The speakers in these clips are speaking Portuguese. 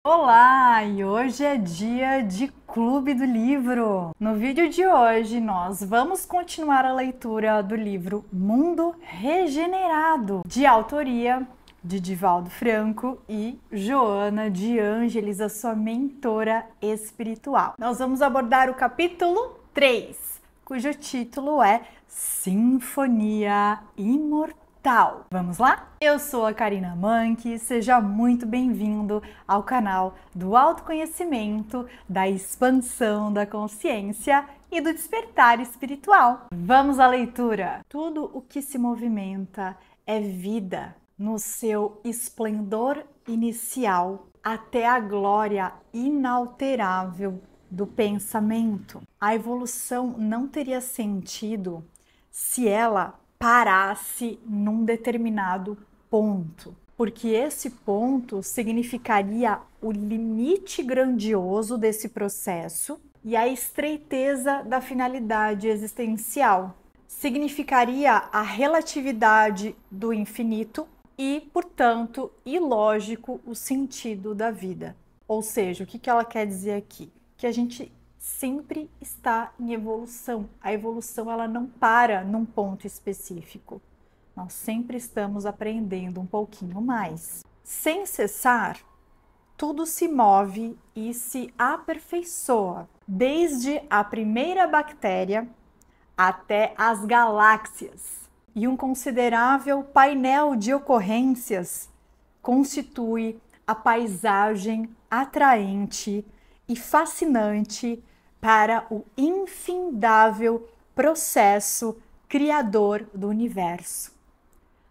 Olá! E hoje é dia de Clube do Livro. No vídeo de hoje nós vamos continuar a leitura do livro Mundo Regenerado, de autoria de Divaldo Franco e Joana de Ângeles, a sua mentora espiritual. Nós vamos abordar o capítulo 3, cujo título é Sinfonia Imortal. Vamos lá? Eu sou a Karina Manque, seja muito bem-vindo ao canal do autoconhecimento, da expansão da consciência e do despertar espiritual. Vamos à leitura! Tudo o que se movimenta é vida no seu esplendor inicial até a glória inalterável do pensamento. A evolução não teria sentido se ela parasse num determinado ponto, porque esse ponto significaria o limite grandioso desse processo e a estreiteza da finalidade existencial. Significaria a relatividade do infinito e, portanto, ilógico o sentido da vida. Ou seja, o que ela quer dizer aqui? Que a gente sempre está em evolução. A evolução ela não para num ponto específico. Nós sempre estamos aprendendo um pouquinho mais. Sem cessar, tudo se move e se aperfeiçoa, desde a primeira bactéria até as galáxias. E um considerável painel de ocorrências constitui a paisagem atraente e fascinante para o infindável processo criador do universo.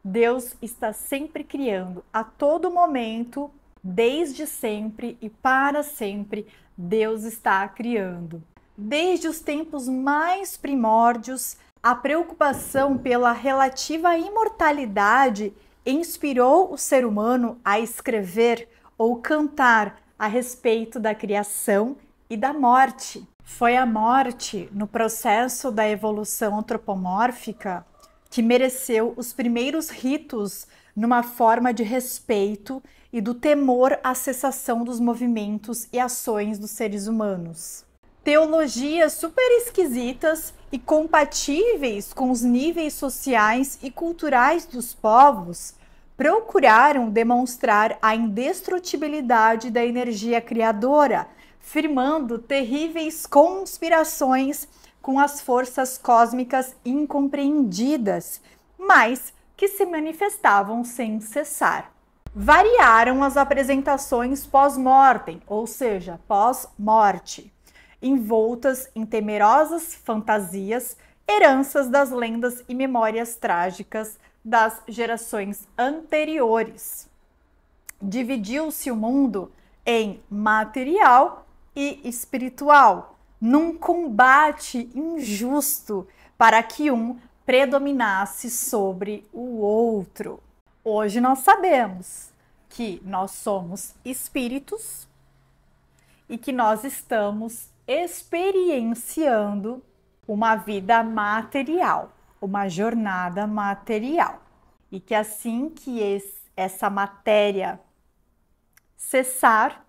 Deus está sempre criando, a todo momento, desde sempre e para sempre, Deus está criando. Desde os tempos mais primórdios, a preocupação pela relativa imortalidade inspirou o ser humano a escrever ou cantar a respeito da criação e da morte. Foi a morte, no processo da evolução antropomórfica, que mereceu os primeiros ritos numa forma de respeito e do temor à cessação dos movimentos e ações dos seres humanos. Teologias super esquisitas e compatíveis com os níveis sociais e culturais dos povos procuraram demonstrar a indestrutibilidade da energia criadora, firmando terríveis conspirações com as forças cósmicas incompreendidas, mas que se manifestavam sem cessar. Variaram as apresentações pós-mortem, ou seja, pós-morte, envoltas em temerosas fantasias, heranças das lendas e memórias trágicas das gerações anteriores. Dividiu-se o mundo em material e espiritual, num combate injusto para que um predominasse sobre o outro. Hoje nós sabemos que nós somos espíritos e que nós estamos experienciando uma vida material, uma jornada material. E que assim que essa matéria cessar,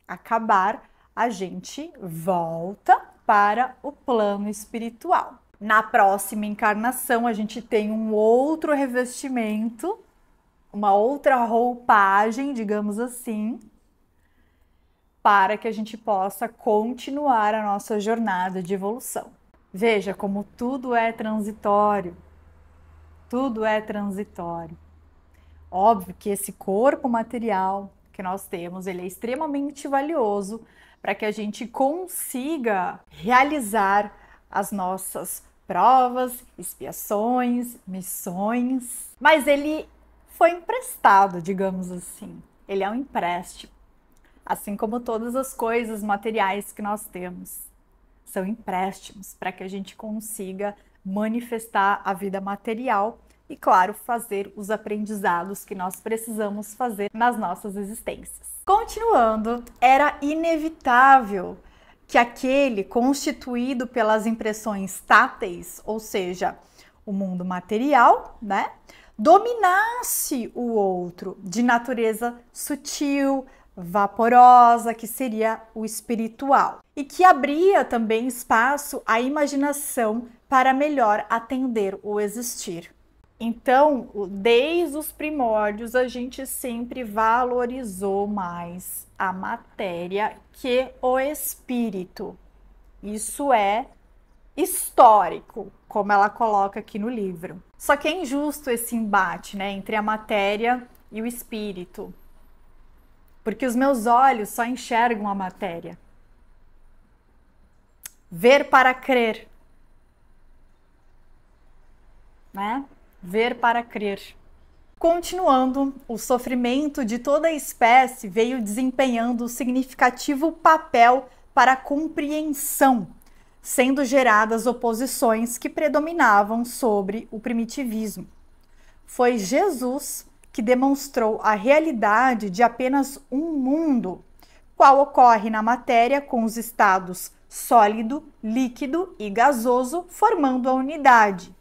acabar, a gente volta para o plano espiritual. Na próxima encarnação, a gente tem um outro revestimento, uma outra roupagem, digamos assim, para que a gente possa continuar a nossa jornada de evolução. Veja como tudo é transitório. Tudo é transitório. Óbvio que esse corpo material que nós temos, ele é extremamente valioso para que a gente consiga realizar as nossas provas, expiações, missões. Mas ele foi emprestado, digamos assim. Ele é um empréstimo. Assim como todas as coisas materiais que nós temos. São empréstimos para que a gente consiga manifestar a vida material e, claro, fazer os aprendizados que nós precisamos fazer nas nossas existências. Continuando, era inevitável que aquele constituído pelas impressões táteis, ou seja, o mundo material, né, dominasse o outro de natureza sutil, vaporosa, que seria o espiritual, e que abria também espaço à imaginação para melhor atender o existir. Então, desde os primórdios, a gente sempre valorizou mais a matéria que o espírito. Isso é histórico, como ela coloca aqui no livro. Só que é injusto esse embate, né, entre a matéria e o espírito. Porque os meus olhos só enxergam a matéria. Ver para crer. Né? Ver para crer. Continuando, o sofrimento de toda a espécie veio desempenhando significativo papel para a compreensão, sendo geradas oposições que predominavam sobre o primitivismo. Foi Jesus que demonstrou a realidade de apenas um mundo, qual ocorre na matéria com os estados sólido, líquido e gasoso, formando a unidade.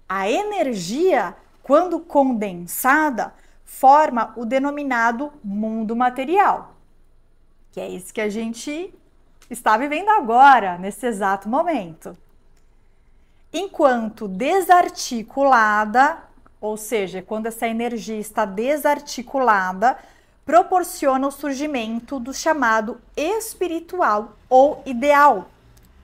A energia, quando condensada, forma o denominado mundo material, que é esse que a gente está vivendo agora, nesse exato momento. Enquanto desarticulada, ou seja, quando essa energia está desarticulada, proporciona o surgimento do chamado espiritual ou ideal,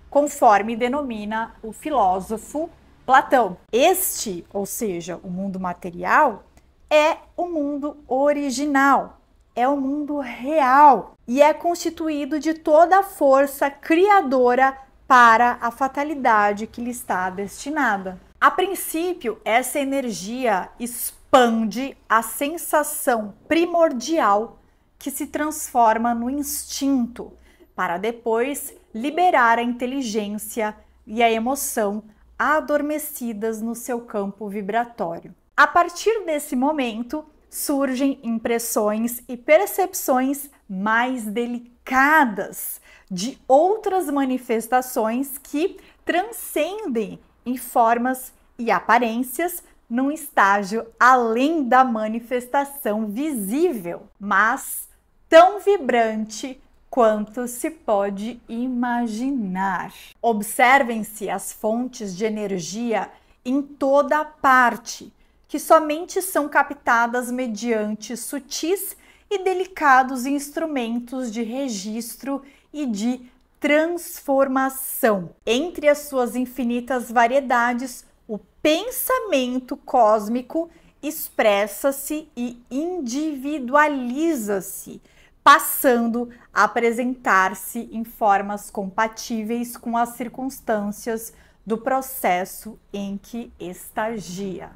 conforme denomina o filósofo Platão. Este, ou seja, o mundo material, é o mundo original, é o mundo real e é constituído de toda a força criadora para a fatalidade que lhe está destinada. A princípio, essa energia expande a sensação primordial que se transforma no instinto, para depois liberar a inteligência e a emoção adormecidas no seu campo vibratório. A partir desse momento, surgem impressões e percepções mais delicadas de outras manifestações que transcendem em formas e aparências num estágio além da manifestação visível, mas tão vibrante quanto se pode imaginar. Observem-se as fontes de energia em toda parte, que somente são captadas mediante sutis e delicados instrumentos de registro e de transformação. Entre as suas infinitas variedades, o pensamento cósmico expressa-se e individualiza-se, passando a apresentar-se em formas compatíveis com as circunstâncias do processo em que estagia.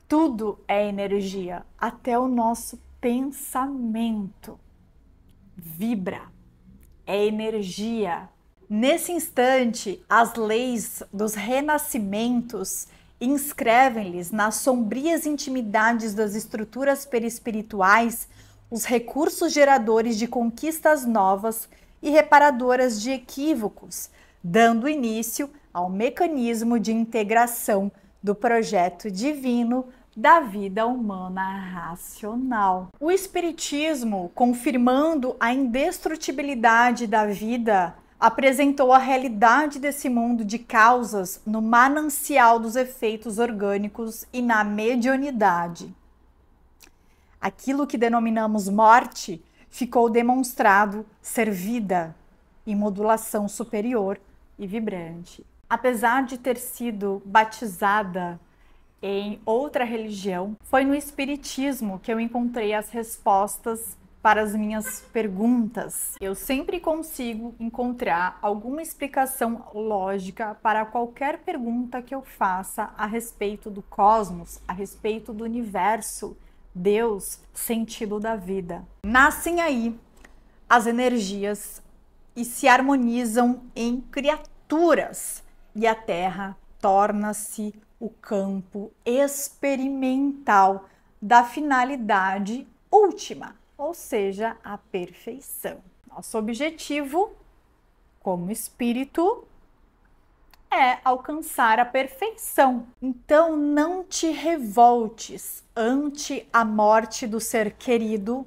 Tudo é energia, até o nosso pensamento vibra, é energia. Nesse instante, as leis dos renascimentos inscrevem-lhes nas sombrias intimidades das estruturas perispirituais os recursos geradores de conquistas novas e reparadoras de equívocos, dando início ao mecanismo de integração do projeto divino da vida humana racional. O Espiritismo, confirmando a indestrutibilidade da vida, apresentou a realidade desse mundo de causas no manancial dos efeitos orgânicos e na mediunidade. Aquilo que denominamos morte ficou demonstrado ser vida em modulação superior e vibrante. Apesar de ter sido batizada em outra religião, foi no Espiritismo que eu encontrei as respostas para as minhas perguntas. Eu sempre consigo encontrar alguma explicação lógica para qualquer pergunta que eu faça a respeito do cosmos, a respeito do universo, Deus, sentido da vida. Nascem aí as energias e se harmonizam em criaturas, e a Terra torna-se o campo experimental da finalidade última, ou seja, a perfeição. Nosso objetivo, como espírito, é alcançar a perfeição. Então, não te revoltes ante a morte do ser querido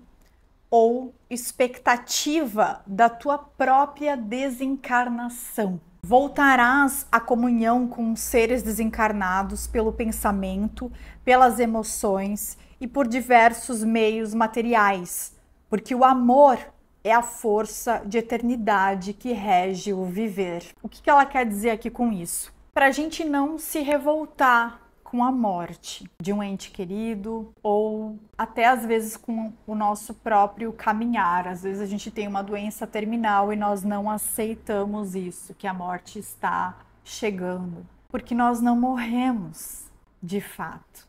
ou expectativa da tua própria desencarnação. Voltarás à comunhão com seres desencarnados pelo pensamento, pelas emoções e por diversos meios materiais, porque o amor é a força de eternidade que rege o viver. O que ela quer dizer aqui com isso? Para a gente não se revoltar com a morte de um ente querido ou até às vezes com o nosso próprio caminhar. Às vezes a gente tem uma doença terminal e nós não aceitamos isso, que a morte está chegando, porque nós não morremos de fato.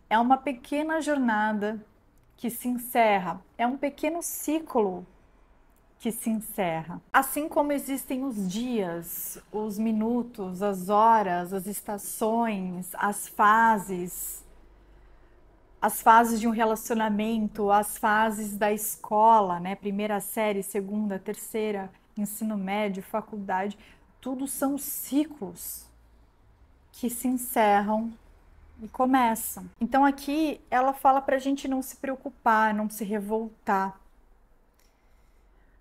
É uma pequena jornada que se encerra, é um pequeno ciclo que se encerra. Assim como existem os dias, os minutos, as horas, as estações, as fases de um relacionamento, as fases da escola, né? Primeira série, segunda, terceira, ensino médio, faculdade, tudo são ciclos que se encerram e começam. Então aqui ela fala para a gente não se preocupar, não se revoltar.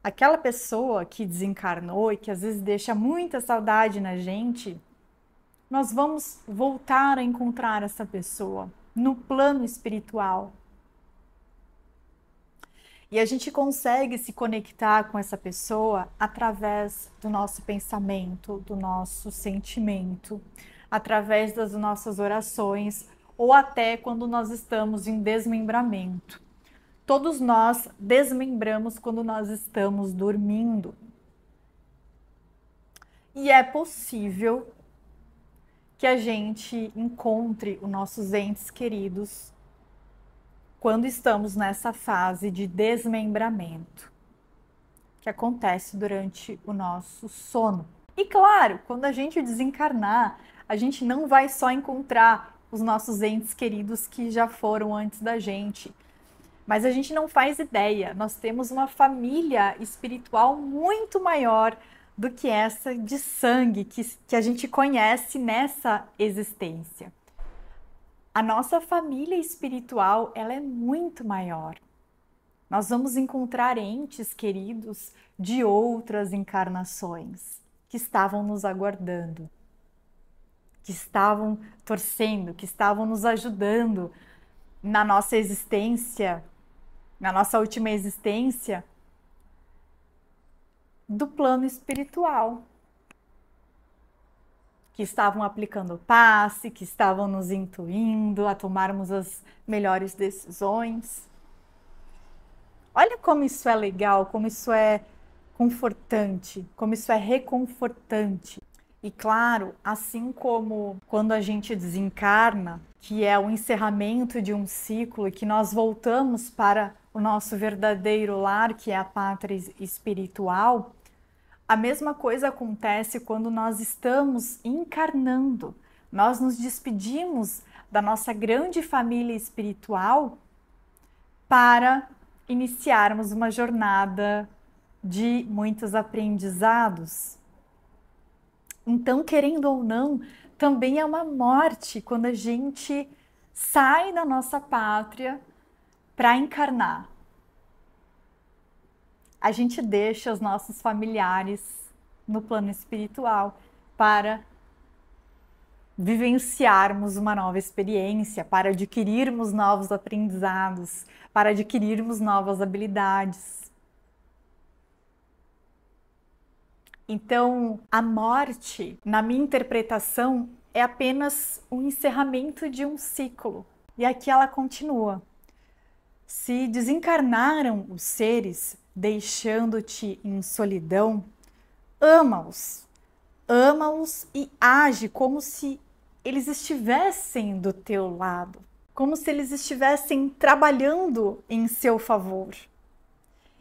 Aquela pessoa que desencarnou e que às vezes deixa muita saudade na gente, nós vamos voltar a encontrar essa pessoa no plano espiritual. E a gente consegue se conectar com essa pessoa através do nosso pensamento, do nosso sentimento, através das nossas orações ou até quando nós estamos em desmembramento. Todos nós desmembramos quando nós estamos dormindo. E é possível que a gente encontre os nossos entes queridos quando estamos nessa fase de desmembramento, que acontece durante o nosso sono. E claro, quando a gente desencarnar, a gente não vai só encontrar os nossos entes queridos que já foram antes da gente, mas a gente não faz ideia. Nós temos uma família espiritual muito maior do que essa de sangue que a gente conhece nessa existência. A nossa família espiritual, ela é muito maior. Nós vamos encontrar entes queridos de outras encarnações que estavam nos aguardando, que estavam torcendo, que estavam nos ajudando na nossa existência, na nossa última existência, do plano espiritual, que estavam aplicando o passe, que estavam nos intuindo a tomarmos as melhores decisões. Olha como isso é legal, como isso é confortante, como isso é reconfortante. E claro, assim como quando a gente desencarna, que é o encerramento de um ciclo e que nós voltamos para o nosso verdadeiro lar, que é a pátria espiritual, a mesma coisa acontece quando nós estamos encarnando. Nós nos despedimos da nossa grande família espiritual para iniciarmos uma jornada de muitos aprendizados. Então, querendo ou não, também é uma morte quando a gente sai da nossa pátria para encarnar. A gente deixa os nossos familiares no plano espiritual para vivenciarmos uma nova experiência, para adquirirmos novos aprendizados, para adquirirmos novas habilidades. Então, a morte, na minha interpretação, é apenas um encerramento de um ciclo. E aqui ela continua. Se desencarnaram os seres, deixando-te em solidão, ama-os. Ama-os e age como se eles estivessem do teu lado, como se eles estivessem trabalhando em seu favor.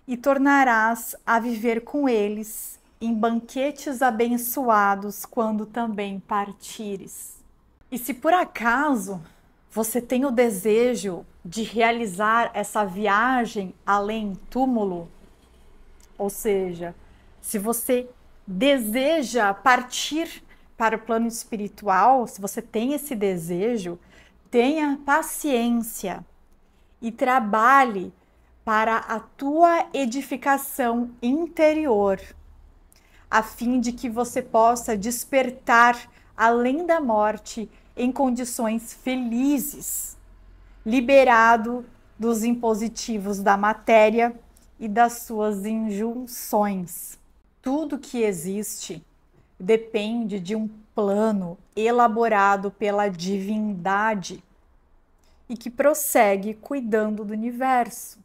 E tornarás a viver com eles em banquetes abençoados quando também partires. E se por acaso você tem o desejo de realizar essa viagem além túmulo, ou seja, se você deseja partir para o plano espiritual, se você tem esse desejo, tenha paciência e trabalhe para a tua edificação interior, a fim de que você possa despertar além da morte em condições felizes, liberado dos impositivos da matéria e das suas injunções. Tudo que existe depende de um plano elaborado pela divindade e que prossegue cuidando do universo.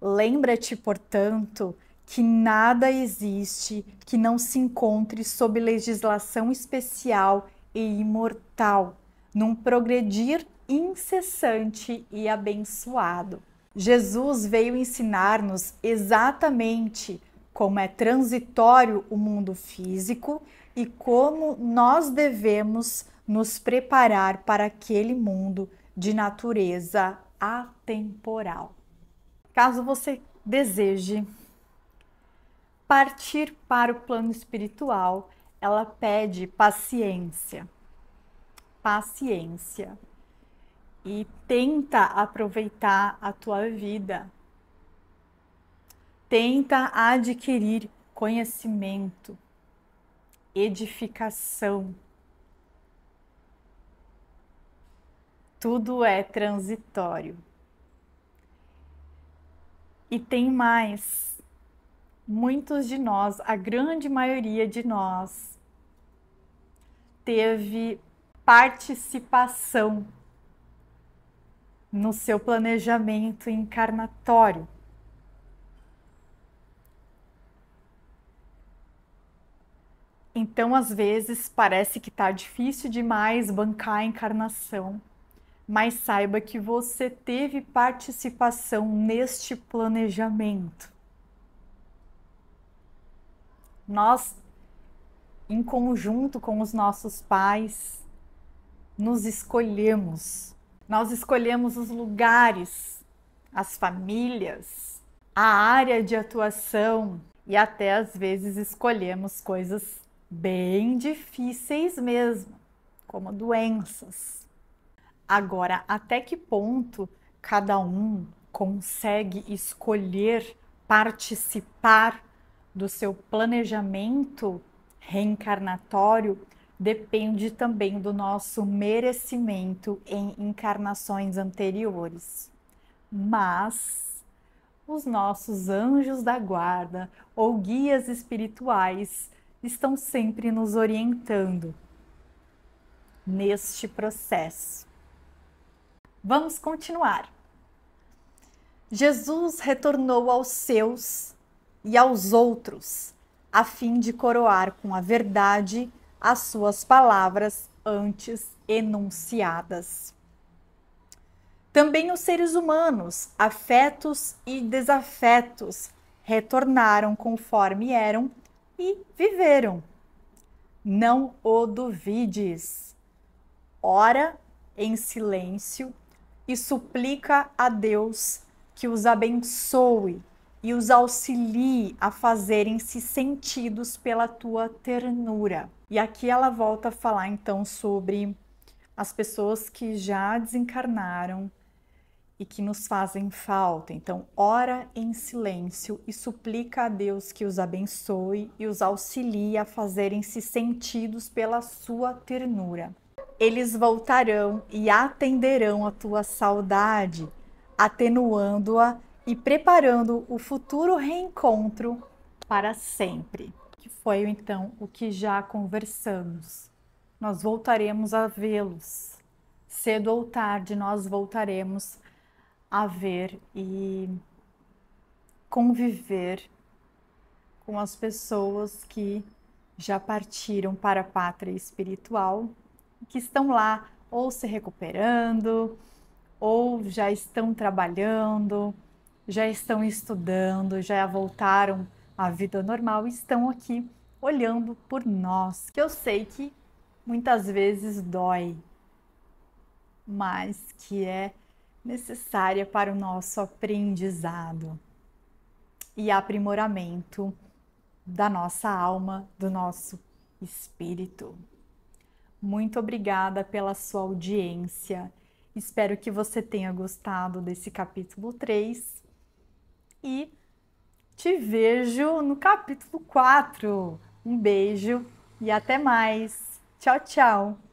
Lembra-te, portanto, que nada existe que não se encontre sob legislação especial e imortal, num progredir incessante e abençoado. Jesus veio ensinar-nos exatamente como é transitório o mundo físico e como nós devemos nos preparar para aquele mundo de natureza atemporal. Caso você deseje partir para o plano espiritual, ela pede paciência. Paciência. E tenta aproveitar a tua vida. Tenta adquirir conhecimento, edificação. Tudo é transitório. E tem mais. Muitos de nós, a grande maioria de nós, teve participação no seu planejamento encarnatório. Então, às vezes, parece que está difícil demais bancar a encarnação, mas saiba que você teve participação neste planejamento. Nós, em conjunto com os nossos pais, nos escolhemos. Nós escolhemos os lugares, as famílias, a área de atuação e até às vezes escolhemos coisas bem difíceis mesmo, como doenças. Agora, até que ponto cada um consegue escolher participar do seu planejamento reencarnatório depende também do nosso merecimento em encarnações anteriores. Mas os nossos anjos da guarda ou guias espirituais estão sempre nos orientando neste processo. Vamos continuar. Jesus retornou aos seus e aos outros, a fim de coroar com a verdade as suas palavras antes enunciadas. Também os seres humanos, afetos e desafetos, retornaram conforme eram e viveram. Não o duvides. Ora em silêncio e suplica a Deus que os abençoe e os auxilie a fazerem-se sentidos pela tua ternura. E aqui ela volta a falar então sobre as pessoas que já desencarnaram e que nos fazem falta. Então, ora em silêncio e suplica a Deus que os abençoe e os auxilie a fazerem-se sentidos pela sua ternura. Eles voltarão e atenderão a tua saudade, atenuando-a e preparando o futuro reencontro para sempre. Que foi então o que já conversamos. Nós voltaremos a vê-los. Cedo ou tarde nós voltaremos a ver e conviver com as pessoas que já partiram para a pátria espiritual, que estão lá ou se recuperando, ou já estão trabalhando, já estão estudando, já voltaram à vida normal e estão aqui olhando por nós, que eu sei que muitas vezes dói, mas que é necessária para o nosso aprendizado e aprimoramento da nossa alma, do nosso espírito. Muito obrigada pela sua audiência. Espero que você tenha gostado desse capítulo 3 e te vejo no capítulo 4. Um beijo e até mais. Tchau, tchau!